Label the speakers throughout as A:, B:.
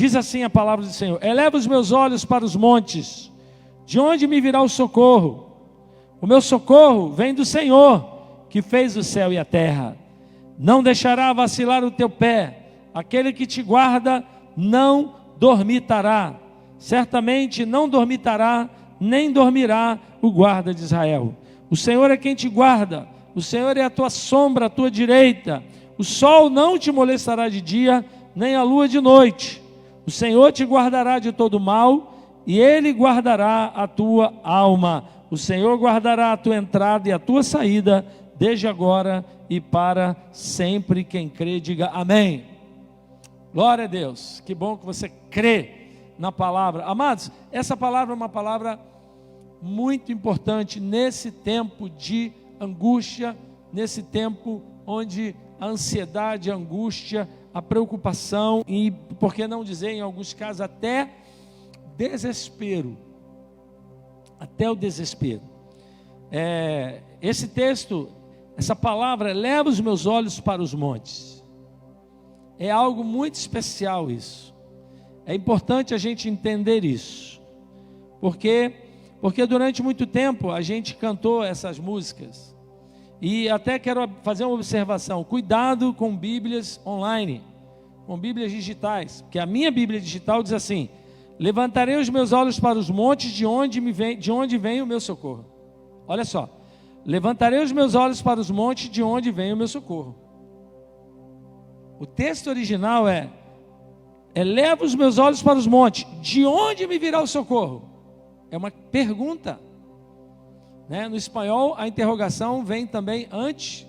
A: Diz assim a palavra do Senhor: eleva os meus olhos para os montes, de onde me virá o socorro? O meu socorro vem do Senhor, que fez o céu e a terra. Não deixará vacilar o teu pé, aquele que te guarda não dormitará. Certamente não dormitará, nem dormirá o guarda de Israel. O Senhor é quem te guarda, o Senhor é a tua sombra, a tua direita. O sol não te molestará de dia, nem a lua de noite. O Senhor te guardará de todo mal, e Ele guardará a tua alma. O Senhor guardará a tua entrada e a tua saída, desde agora e para sempre. Quem crê, diga amém. Glória a Deus, que bom que você crê na palavra. Amados, essa palavra é uma palavra muito importante nesse tempo de angústia, nesse tempo onde a ansiedade, a angústia, a preocupação e, por que não dizer, em alguns casos, até desespero. Até o desespero. Esse texto, essa palavra, eleva os meus olhos para os montes. É algo muito especial isso. É importante a gente entender isso. Porque durante muito tempo a gente cantou essas músicas. E até quero fazer uma observação: cuidado com Bíblias online, com Bíblias digitais, porque a minha Bíblia digital diz assim: levantarei os meus olhos para os montes, de onde vem o meu socorro. Olha só, levantarei os meus olhos para os montes, de onde vem o meu socorro. O texto original é: eleva os meus olhos para os montes, de onde me virá o socorro? É uma pergunta. No espanhol, a interrogação vem também antes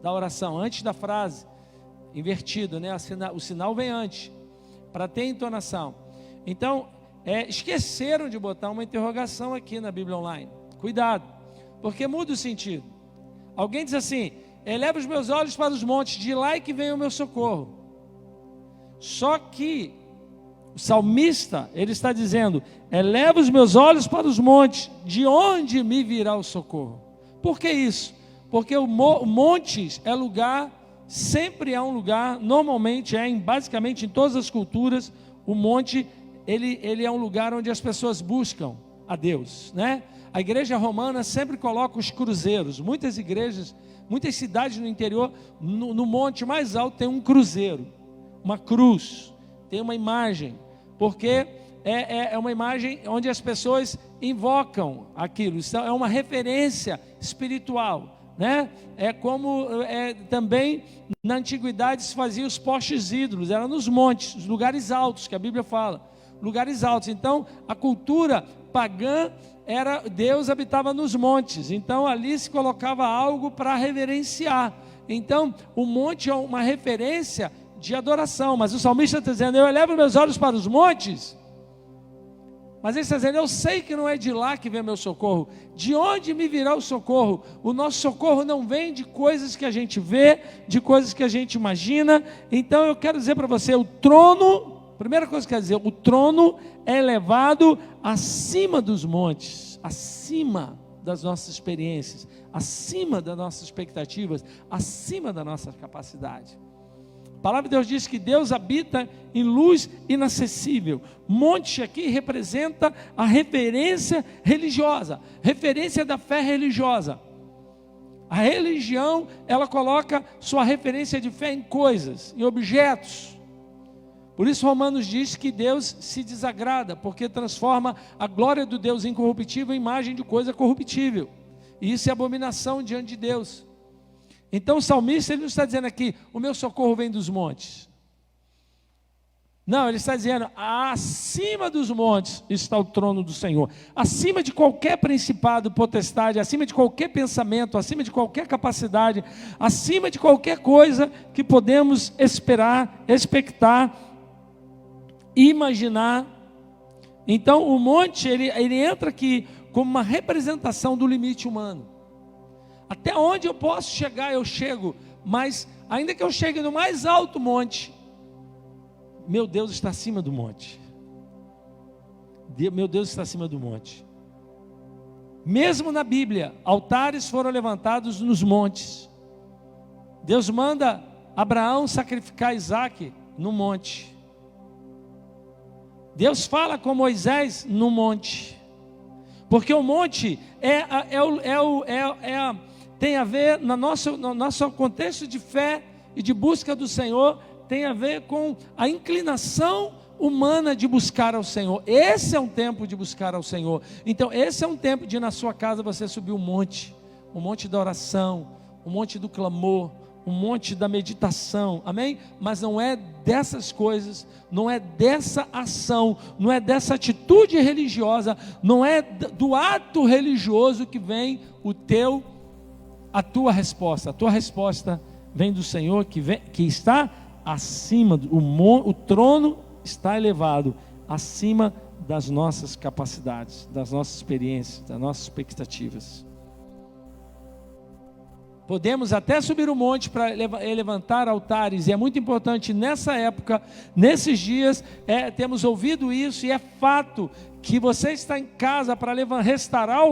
A: da oração, antes da frase, invertido, o sinal vem antes, para ter entonação. Então, esqueceram de botar uma interrogação aqui na Bíblia Online. Cuidado, porque muda o sentido. Alguém diz assim: eleva os meus olhos para os montes, de lá é que vem o meu socorro. Só que o salmista, ele está dizendo: eleva os meus olhos para os montes, de onde me virá o socorro? Por que isso? Porque o montes é lugar, sempre é um lugar, normalmente basicamente em todas as culturas, o monte, ele é um lugar onde as pessoas buscam a Deus, A igreja romana sempre coloca os cruzeiros. Muitas igrejas, muitas cidades no interior, no monte mais alto tem um cruzeiro, uma cruz, tem uma imagem, porque é uma imagem onde as pessoas invocam aquilo. Isso é uma referência espiritual, É como também na antiguidade se fazia os postes ídolos, era nos montes, os lugares altos que a Bíblia fala, lugares altos. Então a cultura pagã era, Deus habitava nos montes, então ali se colocava algo para reverenciar. Então o monte é uma referência de adoração, mas o salmista está dizendo: eu elevo meus olhos para os montes, mas ele está dizendo: eu sei que não é de lá que vem o meu socorro. De onde me virá o socorro? O nosso socorro não vem de coisas que a gente vê, de coisas que a gente imagina. Então eu quero dizer para você: o trono, primeira coisa que eu quero dizer, o trono é elevado acima dos montes, acima das nossas experiências, acima das nossas expectativas, acima da nossa capacidade. A palavra de Deus diz que Deus habita em luz inacessível. Monte aqui representa a referência religiosa, referência da fé religiosa. A religião, ela coloca sua referência de fé em coisas, em objetos. Por isso Romanos diz que Deus se desagrada, porque transforma a glória do Deus incorruptível em imagem de coisa corruptível. E isso é abominação diante de Deus. Então o salmista, ele não está dizendo aqui: o meu socorro vem dos montes. Não, ele está dizendo: acima dos montes está o trono do Senhor. Acima de qualquer principado, potestade, acima de qualquer pensamento, acima de qualquer capacidade, acima de qualquer coisa que podemos esperar, expectar, imaginar. Então o monte, ele entra aqui como uma representação do limite humano. Até onde eu posso chegar, eu chego, mas ainda que eu chegue no mais alto monte, meu Deus está acima do monte. Meu Deus está acima do monte. Mesmo na Bíblia, altares foram levantados nos montes. Deus manda Abraão sacrificar Isaac no monte. Deus fala com Moisés no monte, porque o monte tem a ver no nosso contexto de fé e de busca do Senhor, tem a ver com a inclinação humana de buscar ao Senhor. Esse é um tempo de buscar ao Senhor. Então esse é um tempo de na sua casa você subir um monte da oração, um monte do clamor, um monte da meditação, amém? Mas não é dessas coisas, não é dessa ação, não é dessa atitude religiosa, não é do ato religioso que vem a tua resposta. A tua resposta vem do Senhor que está acima, o trono está elevado acima das nossas capacidades, das nossas experiências, das nossas expectativas. Podemos até subir o monte para levantar altares, e é muito importante nessa época, nesses dias, temos ouvido isso, e é fato que você está em casa para restaurar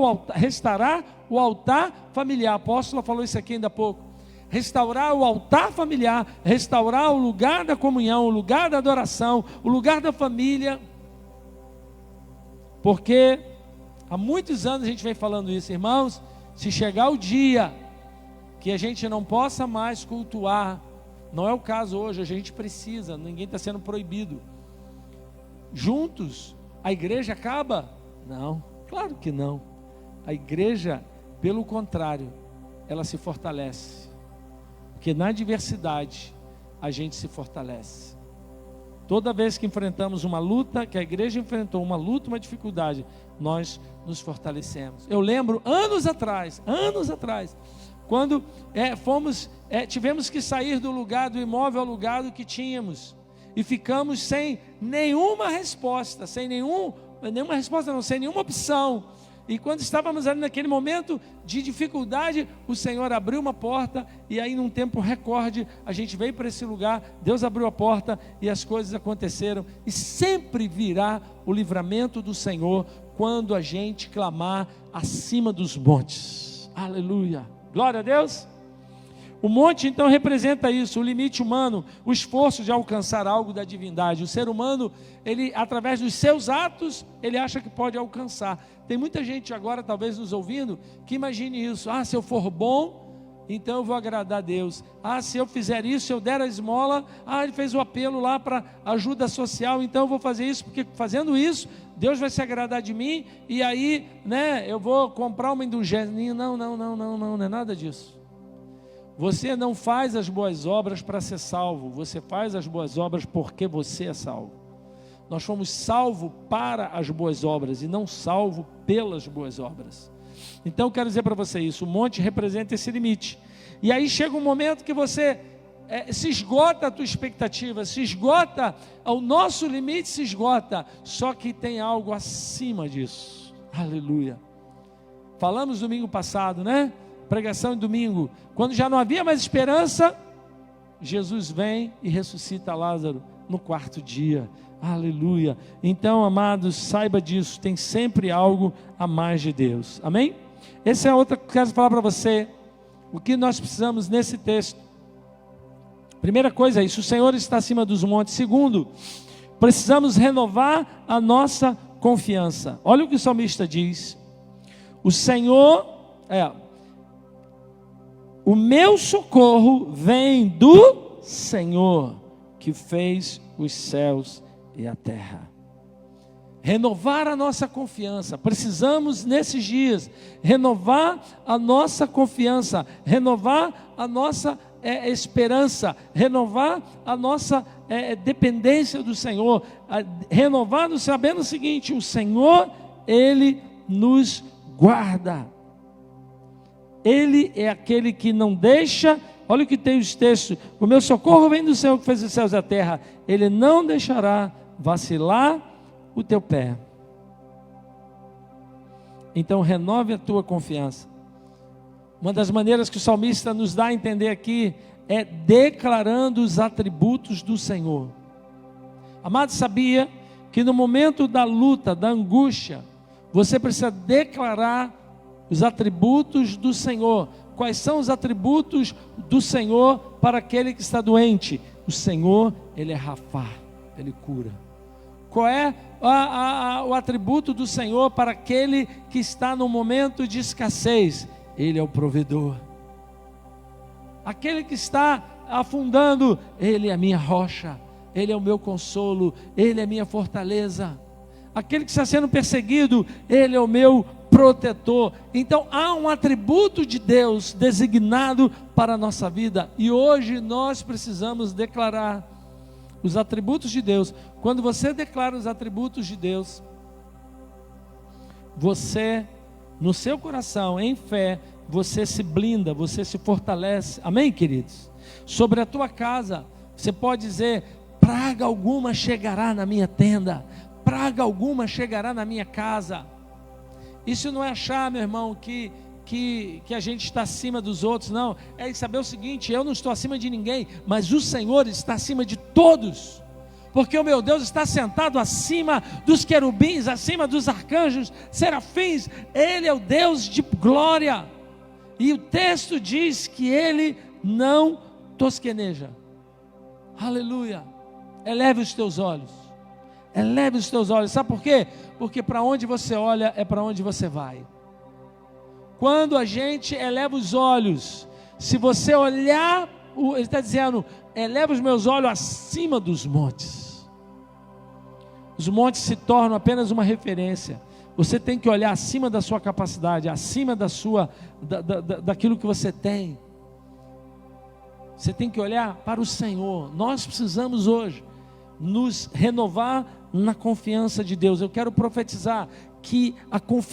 A: o altar familiar. A apóstola falou isso aqui ainda há pouco. Restaurar o altar familiar, restaurar o lugar da comunhão, o lugar da adoração, o lugar da família. Porque há muitos anos a gente vem falando isso, irmãos. Se chegar o dia que a gente não possa mais cultuar, não é o caso hoje, a gente precisa, ninguém está sendo proibido. Juntos, a igreja acaba? Não, claro que não. A igreja, pelo contrário, ela se fortalece. Porque na adversidade, a gente se fortalece. Toda vez que enfrentamos uma luta, que a igreja enfrentou uma luta, uma dificuldade, nós nos fortalecemos. Eu lembro, anos atrás, quando tivemos que sair do imóvel alugado que tínhamos, e ficamos sem nenhuma resposta, sem nenhuma opção. E quando estávamos ali naquele momento de dificuldade, o Senhor abriu uma porta, e aí num tempo recorde, a gente veio para esse lugar, Deus abriu a porta e as coisas aconteceram. E sempre virá o livramento do Senhor quando a gente clamar acima dos montes. Aleluia, glória a Deus. O monte então representa isso, o limite humano, o esforço de alcançar algo da divindade. O ser humano, ele através dos seus atos, ele acha que pode alcançar. Tem muita gente agora talvez nos ouvindo, que imagine isso: se eu for bom, então eu vou agradar a Deus. Se eu fizer isso, se eu der a esmola, ele fez o apelo lá para ajuda social, então eu vou fazer isso, porque fazendo isso, Deus vai se agradar de mim, e aí, eu vou comprar uma indulgência. Não é nada disso. Você não faz as boas obras para ser salvo, você faz as boas obras porque você é salvo. Nós fomos salvos para as boas obras e não salvos pelas boas obras. Então eu quero dizer para você isso: o monte representa esse limite. E aí chega um momento que você se esgota a tua expectativa, se esgota, o nosso limite se esgota, só que tem algo acima disso. Aleluia. Falamos domingo passado, pregação de domingo, quando já não havia mais esperança, Jesus vem e ressuscita Lázaro no quarto dia. Aleluia. Então, amados, saiba disso, tem sempre algo a mais de Deus. Amém? Essa é outra que eu quero falar para você. O que nós precisamos nesse texto? Primeira coisa é isso: o Senhor está acima dos montes. Segundo, precisamos renovar a nossa confiança. Olha o que o salmista diz: o Senhor o meu socorro vem do Senhor, que fez os céus e a terra. Renovar a nossa confiança. Precisamos nesses dias renovar a nossa confiança, renovar a nossa esperança, renovar a nossa dependência do Senhor, renovando, sabendo o seguinte: o Senhor, Ele nos guarda. Ele é aquele que não deixa. Olha o que tem os textos: o meu socorro vem do Senhor que fez os céus e a terra. Ele não deixará vacilar o teu pé. Então renove a tua confiança. Uma das maneiras que o salmista nos dá a entender aqui é declarando os atributos do Senhor. Amado, sabia que no momento da luta, da angústia, você precisa declarar os atributos do Senhor. Quais são os atributos do Senhor para aquele que está doente? O Senhor, Ele é Rafá, Ele cura. Qual é o atributo do Senhor para aquele que está no momento de escassez? Ele é o provedor. Aquele que está afundando, Ele é a minha rocha, Ele é o meu consolo, Ele é a minha fortaleza. Aquele que está sendo perseguido, Ele é o meu protetor. Então há um atributo de Deus designado para a nossa vida, e hoje nós precisamos declarar os atributos de Deus. Quando você declara os atributos de Deus, você, no seu coração, em fé, você se blinda, você se fortalece. Amém, queridos? Sobre a tua casa, você pode dizer: praga alguma chegará na minha tenda, praga alguma chegará na minha casa. Isso não é achar, meu irmão, que a gente está acima dos outros, não. É saber o seguinte: eu não estou acima de ninguém, mas o Senhor está acima de todos, porque o meu Deus está sentado acima dos querubins, acima dos arcanjos, serafins. Ele é o Deus de glória, e o texto diz que Ele não tosqueneja. Aleluia. Eleve os teus olhos, eleve os teus olhos. Sabe por quê? Porque para onde você olha é para onde você vai. Quando a gente eleva os olhos, se você olhar, ele está dizendo: eleva os meus olhos acima dos montes. Os montes se tornam apenas uma referência. Você tem que olhar acima da sua capacidade, acima daquilo que você tem. Você tem que olhar para o Senhor. Nós precisamos hoje nos renovar na confiança de Deus. Eu quero profetizar que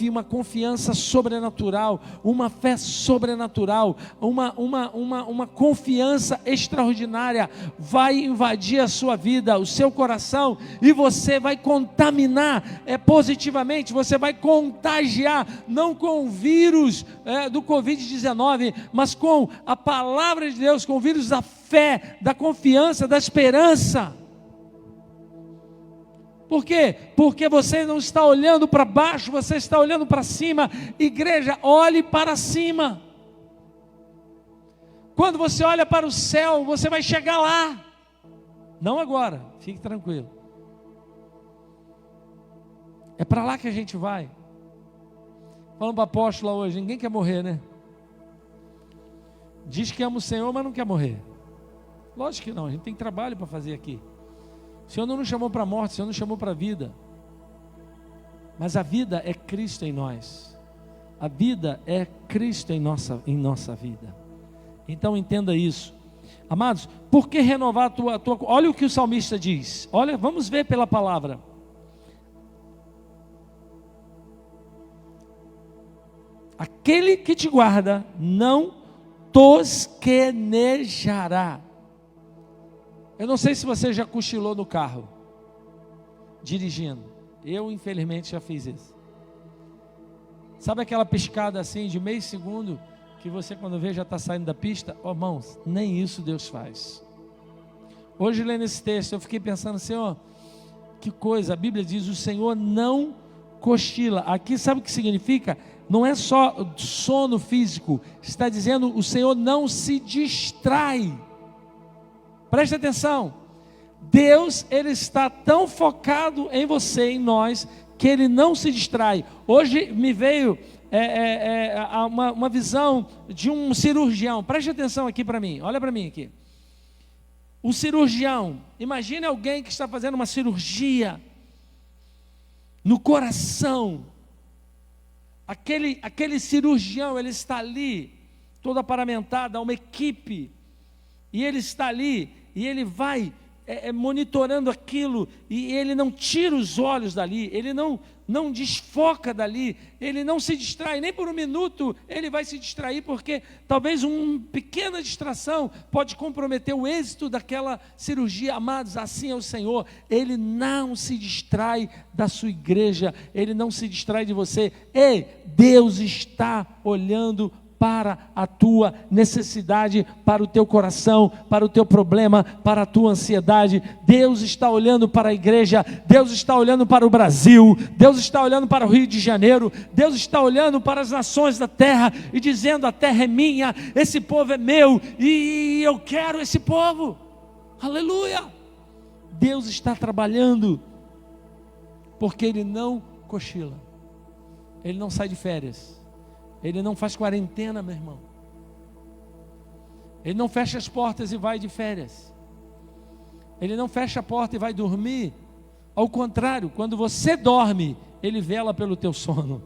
A: uma confiança sobrenatural, uma fé sobrenatural, uma confiança extraordinária vai invadir a sua vida, o seu coração, e você vai contaminar positivamente, você vai contagiar, não com o vírus do Covid-19, mas com a palavra de Deus, com o vírus da fé, da confiança, da esperança. Por quê? Porque você não está olhando para baixo, você está olhando para cima. Igreja, olhe para cima. Quando você olha para o céu, você vai chegar lá. Não agora, fique tranquilo. É para lá que a gente vai. Falando para a apóstola hoje: ninguém quer morrer, né? Diz que ama o Senhor, mas não quer morrer. Lógico que não, a gente tem trabalho para fazer aqui. O Senhor não nos chamou para a morte, o Senhor nos chamou para a vida. Mas a vida é Cristo em nós. A vida é Cristo em nossa vida. Então entenda isso. Amados, por que renovar a tua... Olha o que o salmista diz. Olha, vamos ver pela palavra. Aquele que te guarda não tosquenejará. Eu não sei se você já cochilou no carro, dirigindo. Eu, infelizmente, já fiz isso. Sabe aquela piscada assim de meio segundo, que você, quando vê, já está saindo da pista? Oh, irmãos, nem isso Deus faz. Hoje, lendo esse texto, eu fiquei pensando: Senhor, que coisa. A Bíblia diz: o Senhor não cochila. Aqui, sabe o que significa? Não é só sono físico. Está dizendo: o Senhor não se distrai. Preste atenção, Deus, Ele está tão focado em você, em nós, que Ele não se distrai. Hoje me veio uma visão de um cirurgião. Preste atenção aqui para mim, olha para mim aqui. Um cirurgião, imagine alguém que está fazendo uma cirurgia no coração. Aquele cirurgião, ele está ali, todo aparamentado, uma equipe, e ele está ali, e ele vai monitorando aquilo, e ele não tira os olhos dali, ele não desfoca dali, ele não se distrai, nem por um minuto ele vai se distrair, porque talvez uma pequena distração pode comprometer o êxito daquela cirurgia. Amados, assim é o Senhor, Ele não se distrai da sua igreja, Ele não se distrai de você. Ei, Deus está olhando para a tua necessidade, para o teu coração, para o teu problema, para a tua ansiedade. Deus está olhando para a igreja, Deus está olhando para o Brasil, Deus está olhando para o Rio de Janeiro, Deus está olhando para as nações da terra e dizendo: a terra é minha, esse povo é meu, e eu quero esse povo. Aleluia! Deus está trabalhando porque Ele não cochila, Ele não sai de férias, Ele não faz quarentena, meu irmão. Ele não fecha as portas e vai de férias. Ele não fecha a porta e vai dormir. Ao contrário, quando você dorme, Ele vela pelo teu sono.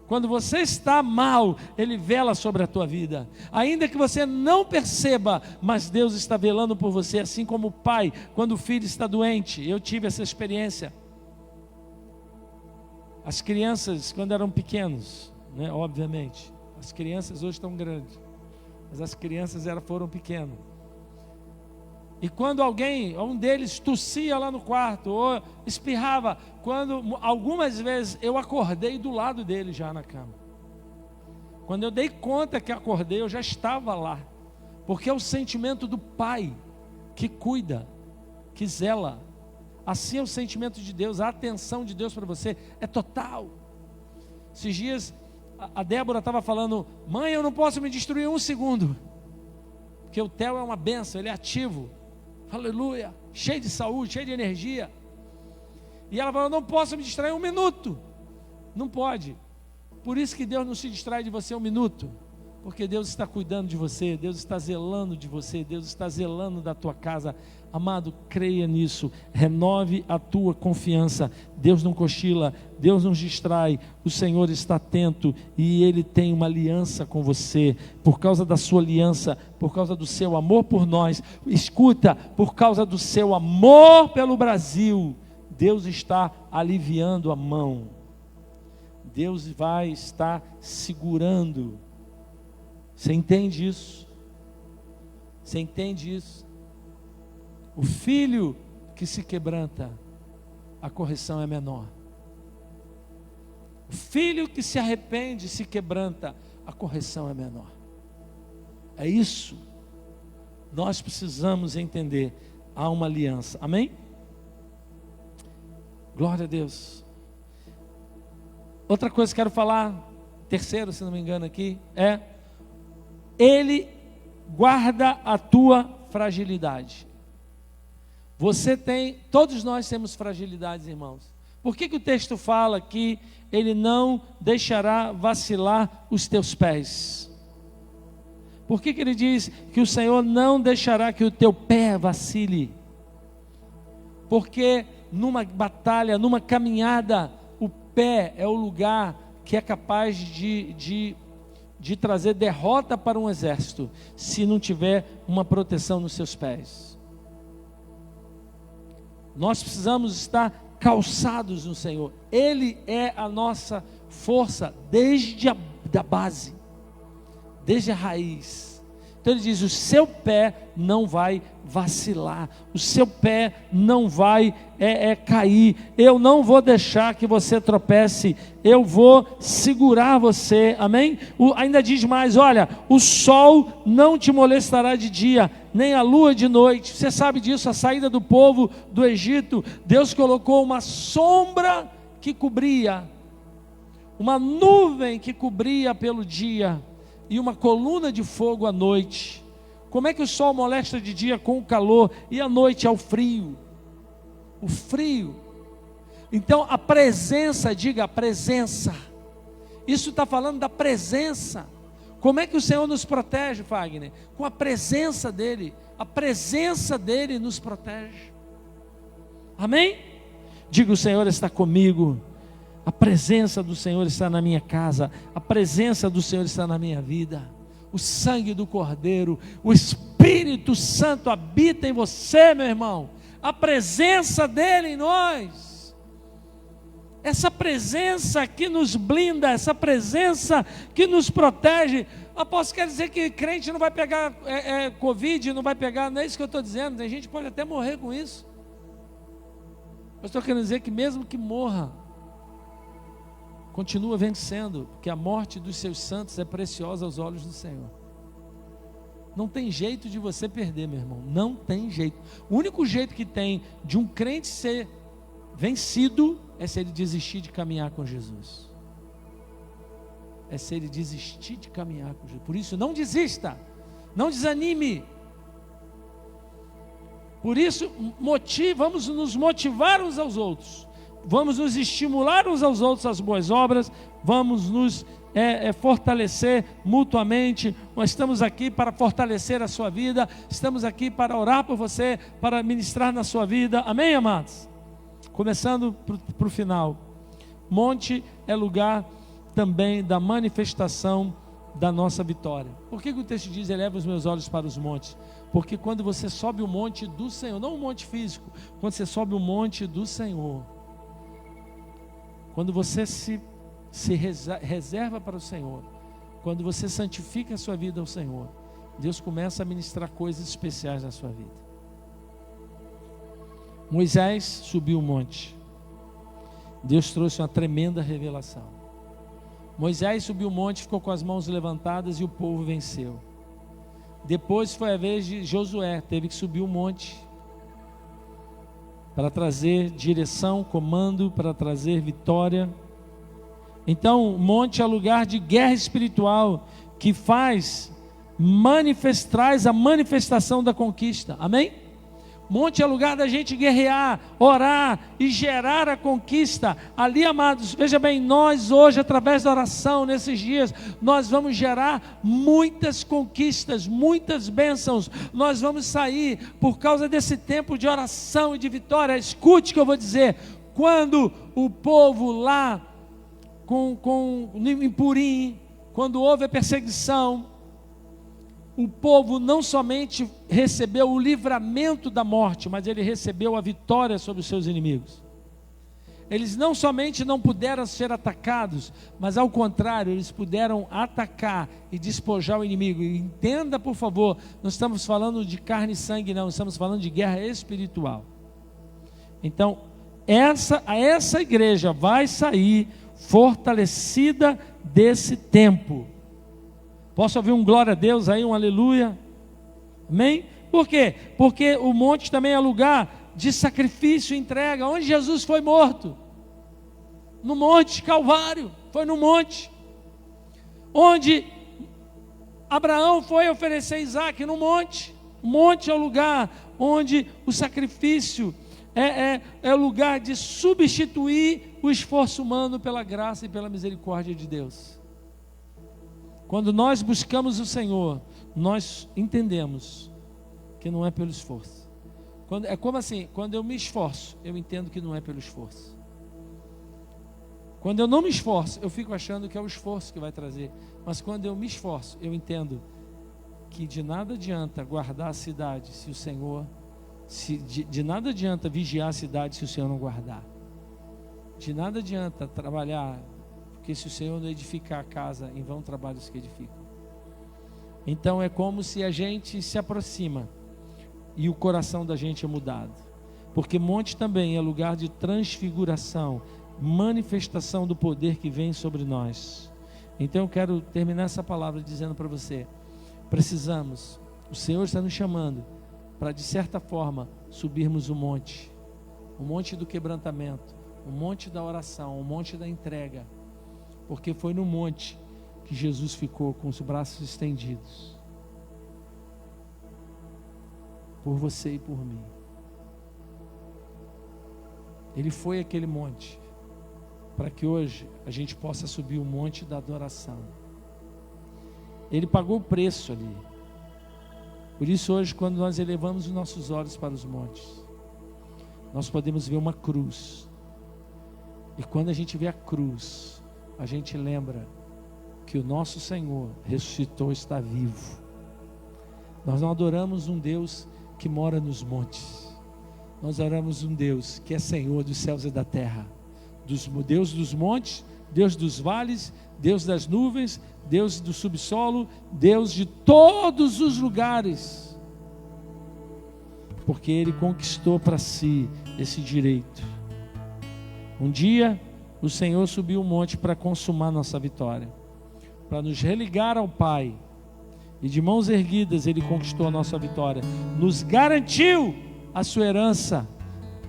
A: Quando você está mal, Ele vela sobre a tua vida. Ainda que você não perceba, mas Deus está velando por você, assim como o pai, quando o filho está doente. Eu tive essa experiência. As crianças, quando eram pequenos, né, obviamente, as crianças hoje estão grandes, mas as crianças foram pequenas. E quando um deles tossia lá no quarto, ou espirrava, algumas vezes eu acordei do lado dele já na cama. Quando eu dei conta que acordei, eu já estava lá. Porque é o sentimento do pai que cuida, que zela. Assim é o sentimento de Deus, a atenção de Deus para você é total. Esses dias a Débora estava falando: mãe, eu não posso me destruir um segundo, porque o Theo é uma bênção, ele é ativo, aleluia, cheio de saúde, cheio de energia. E ela falou: não posso me distrair um minuto. Não pode. Por isso que Deus não se distrai de você um minuto, porque Deus está cuidando de você, Deus está zelando de você, Deus está zelando da tua casa. Amado, creia nisso, renove a tua confiança. Deus não cochila, Deus não distrai, o Senhor está atento e Ele tem uma aliança com você. Por causa da sua aliança, por causa do seu amor por nós, escuta, por causa do seu amor pelo Brasil, Deus está aliviando a mão, Deus vai estar segurando. Você entende isso? Você entende isso? O filho que se quebranta, a correção é menor. O filho que se arrepende, se quebranta, a correção é menor. É isso. Nós precisamos entender. Há uma aliança. Amém? Glória a Deus. Outra coisa que quero falar, terceiro, se não me engano aqui, Ele guarda a tua fragilidade. Todos nós temos fragilidades, irmãos. Por que o texto fala que Ele não deixará vacilar os teus pés? Por que Ele diz que o Senhor não deixará que o teu pé vacile? Porque numa batalha, numa caminhada, o pé é o lugar que é capaz de trazer derrota para um exército, se não tiver uma proteção nos seus pés. Nós precisamos estar calçados no Senhor. Ele é a nossa força desde a base, desde a raiz. Então Ele diz: o seu pé não vai vacilar, o seu pé não vai cair. Eu não vou deixar que você tropece, eu vou segurar você. Amém? Ainda diz mais: olha, o sol não te molestará de dia, nem a lua de noite. Você sabe disso, a saída do povo do Egito, Deus colocou uma sombra que cobria, uma nuvem que cobria pelo dia, e uma coluna de fogo à noite. Como é que o sol molesta de dia com o calor, e à noite é o frio? O frio. Então a presença, diga a presença. Isso está falando da presença. Como é que o Senhor nos protege, Fagner? Com a presença dEle. A presença dEle nos protege. Amém? Diga: o Senhor está comigo. A presença do Senhor está na minha casa, a presença do Senhor está na minha vida. O sangue do Cordeiro, o Espírito Santo habita em você, meu irmão. A presença dEle em nós, essa presença que nos blinda, essa presença que nos protege. Apóstolo, quer dizer que crente não vai pegar Covid, não vai pegar, não é isso que eu estou dizendo. Tem gente que pode até morrer com isso. Eu estou querendo dizer que mesmo que morra, continua vencendo, porque a morte dos seus santos é preciosa aos olhos do Senhor. Não tem jeito de você perder, meu irmão, não tem jeito. O único jeito que tem de um crente ser vencido é se ele desistir de caminhar com Jesus. É se ele desistir de caminhar com Jesus. Por isso, não desista, não desanime. Por isso, vamos nos motivar uns aos outros. vamos nos estimular uns aos outros às boas obras, vamos nos fortalecer mutuamente. Nós estamos aqui para fortalecer a sua vida, estamos aqui para orar por você, para ministrar na sua vida, amém, amados? Começando para o final, monte é lugar também da manifestação da nossa vitória. Por que o texto diz, eleva os meus olhos para os montes? Porque quando você sobe o monte do Senhor, não o monte físico, quando você sobe o monte do Senhor, quando você se reserva para o Senhor, quando você santifica a sua vida ao Senhor, Deus começa a ministrar coisas especiais na sua vida. Moisés subiu o monte, Deus trouxe uma tremenda revelação. Moisés subiu o monte, ficou com as mãos levantadas e o povo venceu. Depois foi a vez de Josué, teve que subir o monte para trazer direção, comando, para trazer vitória. Então, o monte é lugar de guerra espiritual que traz a manifestação da conquista. Amém? Monte é lugar da gente guerrear, orar e gerar a conquista. Ali, amados, veja bem, nós hoje, através da oração, nesses dias, nós vamos gerar muitas conquistas, muitas bênçãos. Nós vamos sair por causa desse tempo de oração e de vitória. Escute o que eu vou dizer. Quando o povo lá, em Purim, quando houve a perseguição, o povo não somente recebeu o livramento da morte, mas ele recebeu a vitória sobre os seus inimigos. Eles não somente não puderam ser atacados, mas ao contrário, eles puderam atacar e despojar o inimigo. E entenda, por favor, não estamos falando de carne e sangue, não, estamos falando de guerra espiritual. Então, essa igreja vai sair fortalecida desse tempo. Posso ouvir um glória a Deus aí, um aleluia? Amém? Por quê? Porque o monte também é lugar de sacrifício e entrega. Onde Jesus foi morto? No monte Calvário. Foi no monte. Onde Abraão foi oferecer Isaac? No monte. O monte é o lugar onde o sacrifício é o lugar de substituir o esforço humano pela graça e pela misericórdia de Deus. Quando nós buscamos o Senhor, nós entendemos que não é pelo esforço. É como assim, quando eu me esforço, eu entendo que não é pelo esforço. Quando eu não me esforço, eu fico achando que é o esforço que vai trazer. Mas quando eu me esforço, eu entendo que de nada adianta guardar a cidade se o Senhor, de nada adianta vigiar a cidade se o Senhor não guardar. De nada adianta trabalhar, porque se o Senhor não edificar a casa, em vão trabalhos que edificam. Então é como se a gente se aproxima e o coração da gente é mudado. Porque monte também é lugar de transfiguração, manifestação do poder que vem sobre nós. Então eu quero terminar essa palavra dizendo para você, precisamos, o Senhor está nos chamando para, de certa forma, subirmos o monte do quebrantamento, o monte da oração, o monte da entrega. Porque foi no monte que Jesus ficou com os braços estendidos por você e por mim. Ele foi aquele monte para que hoje a gente possa subir o monte da adoração. Ele pagou o preço ali. Por isso hoje, quando nós elevamos os nossos olhos para os montes, nós podemos ver uma cruz. E quando a gente vê a cruz, a gente lembra que o nosso Senhor ressuscitou, está vivo. Nós não adoramos um Deus que mora nos montes. Nós adoramos um Deus que é Senhor dos céus e da terra. Deus dos montes, Deus dos vales, Deus das nuvens, Deus do subsolo, Deus de todos os lugares. Porque Ele conquistou para si esse direito. Um dia o Senhor subiu o monte para consumar nossa vitória, para nos religar ao Pai, e de mãos erguidas Ele conquistou a nossa vitória, nos garantiu a sua herança,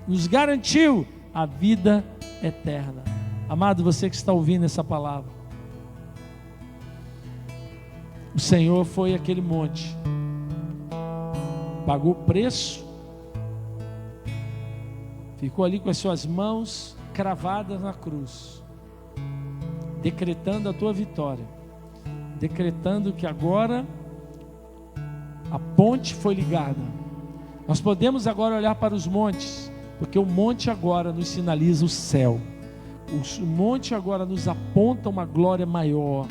A: nos garantiu a vida eterna. Amado, você que está ouvindo essa palavra, o Senhor foi aquele monte, pagou o preço, ficou ali com as suas mãos cravada na cruz, decretando a tua vitória, decretando que agora a ponte foi ligada. Nós podemos agora olhar para os montes, porque o monte agora nos sinaliza o céu. O monte agora nos aponta uma glória maior,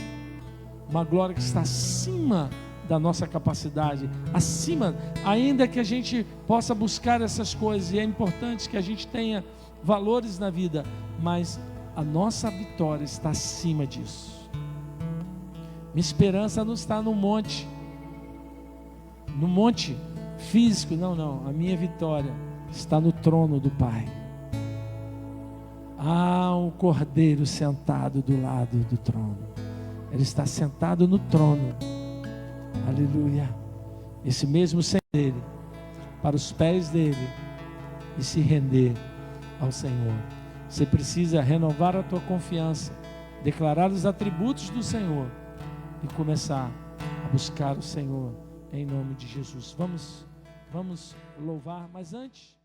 A: uma glória que está acima da nossa capacidade, acima, ainda que a gente possa buscar essas coisas, e é importante que a gente tenha valores na vida, mas a nossa vitória está acima disso. Minha esperança não está no monte físico, não, a minha vitória está no trono do Pai. Há um cordeiro sentado do lado do trono, ele está sentado no trono, aleluia. Esse mesmo Senhor dele, para os pés dele, e se render ao Senhor. Você precisa renovar a tua confiança, declarar os atributos do Senhor e começar a buscar o Senhor em nome de Jesus. Vamos louvar, mas antes